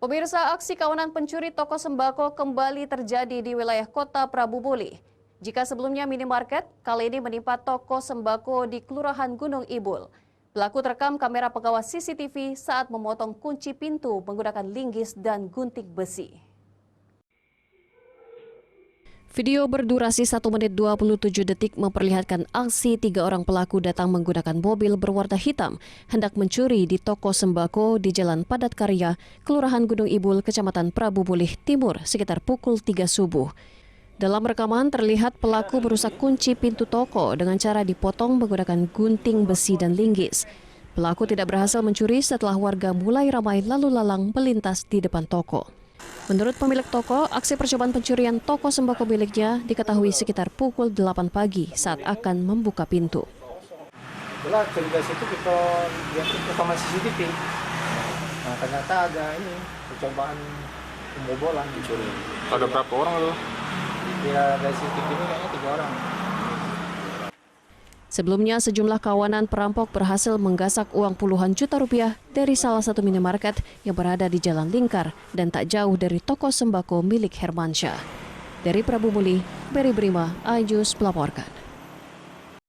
Pemirsa, aksi kawanan pencuri toko sembako kembali terjadi di wilayah kota Prabu Muli. Jika sebelumnya minimarket, kali ini menimpa toko sembako di Kelurahan Gunung Ibul. Pelaku terekam kamera pengawas CCTV saat memotong kunci pintu menggunakan linggis dan gunting besi. Video berdurasi 1 menit 27 detik memperlihatkan aksi 3 orang pelaku datang menggunakan mobil berwarna hitam hendak mencuri di toko sembako di Jalan Padat Karya, Kelurahan Gunung Ibul, Kecamatan Prabu Mulih Timur sekitar pukul 3 subuh. Dalam rekaman terlihat pelaku merusak kunci pintu toko dengan cara dipotong menggunakan gunting besi dan linggis. Pelaku tidak berhasil mencuri setelah warga mulai ramai lalu lalang melintas di depan toko. Menurut pemilik toko, aksi percobaan pencurian toko sembako miliknya diketahui sekitar pukul 8 pagi saat akan membuka pintu. Setelah dari situ kita lihat rekaman CCTV. Nah, ternyata ada ini percobaan pembobolan dicuri. Ada berapa orang tuh? Ya, dari CCTV ini kayaknya 3 orang. Sebelumnya, sejumlah kawanan perampok berhasil menggasak uang puluhan juta rupiah dari salah satu minimarket yang berada di Jalan Lingkar dan tak jauh dari toko sembako milik Hermansyah. Dari Prabu Muli, Beri Brima, iNews melaporkan.